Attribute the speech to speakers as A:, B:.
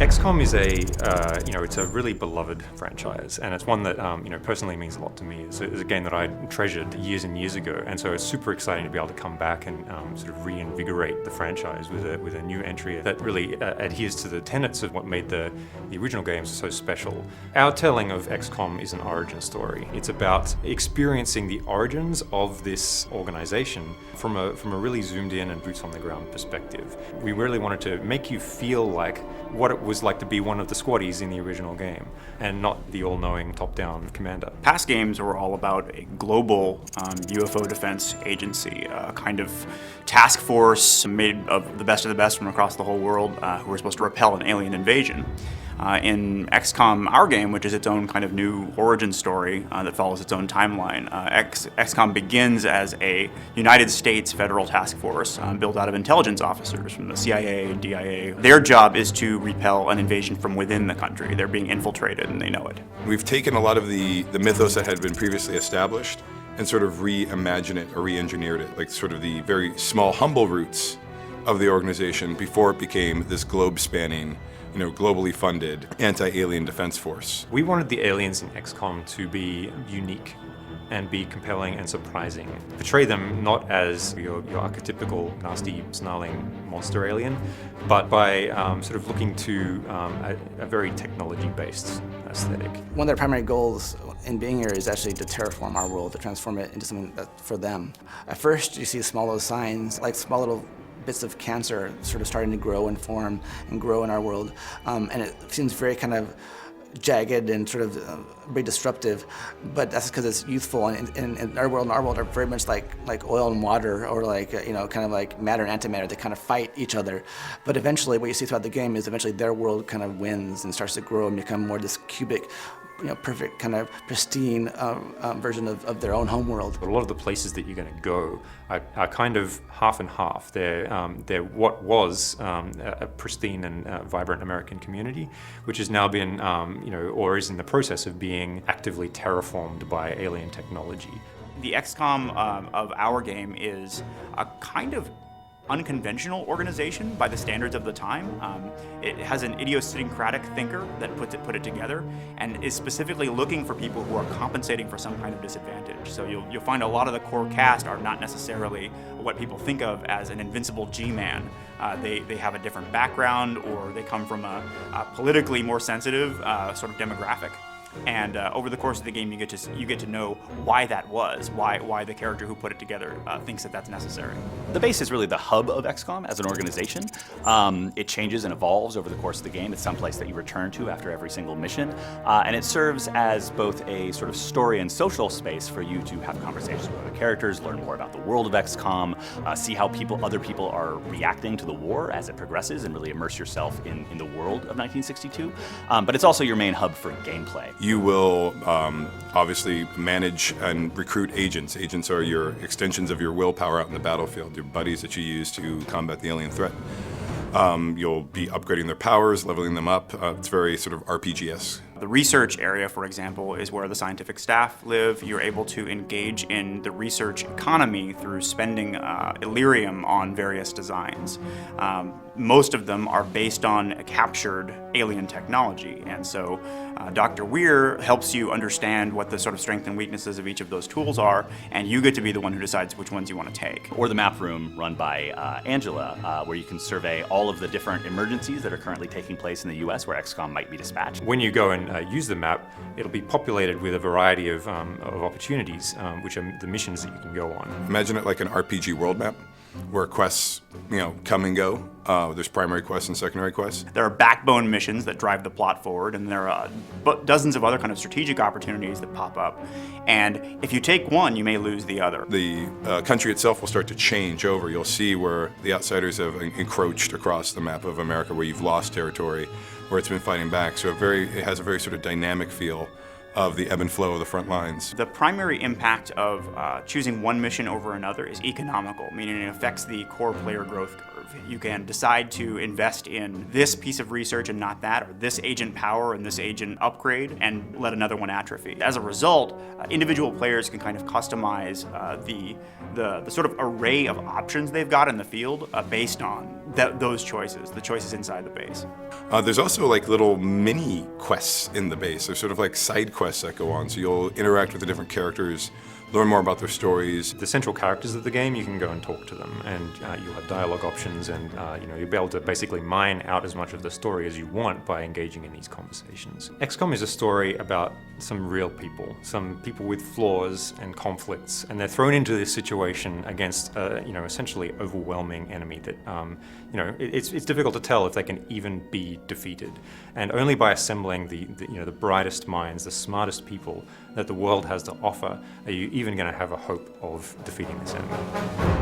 A: XCOM is it's a really beloved franchise, and it's one that, personally means a lot to me. It's a game that I treasured years and years ago, and so it's super exciting to be able to come back and sort of reinvigorate the franchise with a new entry that really adheres to the tenets of what made the original games so special. Our telling of XCOM is an origin story. It's about experiencing the origins of this organization from a really zoomed in and boots on the ground perspective. We really wanted to make you feel like what it was like to be one of the squaddies in the original game, and not the all-knowing top-down commander.
B: Past games were all about a global UFO defense agency, a kind of task force made of the best from across the whole world who were supposed to repel an alien invasion. In XCOM, our game, which is its own kind of new origin story that follows its own timeline, XCOM begins as a United States federal task force built out of intelligence officers from the CIA and DIA. Their job is to repel an invasion from within the country. They're being infiltrated and they know it.
C: We've taken a lot of the mythos that had been previously established and sort of reimagined it or re-engineered it, like sort of the very small, humble roots of the organization before it became this globe-spanning, globally funded anti-alien defense force.
A: We wanted the aliens in XCOM to be unique and be compelling and surprising. Portray them not as your archetypical nasty, snarling monster alien, but by sort of looking to a very technology-based aesthetic.
D: One of their primary goals in being here is actually to terraform our world, to transform it into something that's for them. At first, you see small little signs, like small little bits of cancer sort of starting to grow and form and grow in our world. And it seems very kind of jagged and sort of very disruptive, but that's because it's youthful, and our world are very much like oil and water, or kind of like matter and antimatter. They kind of fight each other. But eventually what you see throughout the game is eventually their world kind of wins and starts to grow and become more this cubic, perfect kind of pristine version of their own home world.
A: A lot of the places that you're going to go are kind of half and half. They're what was a pristine and vibrant American community, which has now been, or is in the process of being actively terraformed by alien technology.
B: The XCOM of our game is a kind of unconventional organization by the standards of the time. It has an idiosyncratic thinker that put it together, and is specifically looking for people who are compensating for some kind of disadvantage. So you'll find a lot of the core cast are not necessarily what people think of as an invincible G-man. They have a different background, or they come from a politically more sensitive sort of demographic. And over the course of the game, you get to know why that was, why the character who put it together thinks that that's necessary.
E: The base is really the hub of XCOM as an organization. It changes and evolves over the course of the game. It's someplace that you return to after every single mission, and it serves as both a sort of story and social space for you to have conversations with other characters, learn more about the world of XCOM, see how other people are reacting to the war as it progresses, and really immerse yourself in the world of 1962. But it's also your main hub for gameplay.
C: You will obviously manage and recruit agents. Agents are your extensions of your willpower out in the battlefield, your buddies that you use to combat the alien threat. You'll be upgrading their powers, leveling them up. It's very sort of RPG-esque.
B: The research area, for example, is where the scientific staff live. You're able to engage in the research economy through spending Illyrium on various designs. Most of them are based on captured alien technology, and so Dr. Weir helps you understand what the sort of strengths and weaknesses of each of those tools are, and you get to be the one who decides which ones you want to take.
E: Or the map room run by Angela, where you can survey all of the different emergencies that are currently taking place in the US where XCOM might be dispatched.
A: When you go and use the map, it'll be populated with a variety of opportunities, which are the missions that you can go on.
C: Imagine it like an RPG world map, where quests, come and go. There's primary quests and secondary quests.
B: There are backbone missions that drive the plot forward, and there are dozens of other kind of strategic opportunities that pop up. And if you take one, you may lose the other.
C: The country itself will start to change over. You'll see where the outsiders have encroached across the map of America, where you've lost territory, where it's been fighting back. So it has a very sort of dynamic feel of the ebb and flow of the front lines.
B: The primary impact of choosing one mission over another is economical, meaning it affects the core player growth curve. You can decide to invest in this piece of research and not that, or this agent power and this agent upgrade, and let another one atrophy. As a result, individual players can kind of customize the sort of array of options they've got in the field based on those choices, the choices inside the base.
C: There's also like little mini quests in the base. There's sort of like side quests that go on. So you'll interact with the different characters, learn more about their stories.
A: The central characters of the game, you can go and talk to them, and you'll have dialogue options, and you'll be able to basically mine out as much of the story as you want by engaging in these conversations. XCOM is a story about some real people, some people with flaws and conflicts, and they're thrown into this situation against essentially overwhelming enemy that it's difficult to tell if they can even be defeated. And only by assembling the brightest minds, the smartest people that the world has to offer, are you even going to have a hope of defeating this enemy.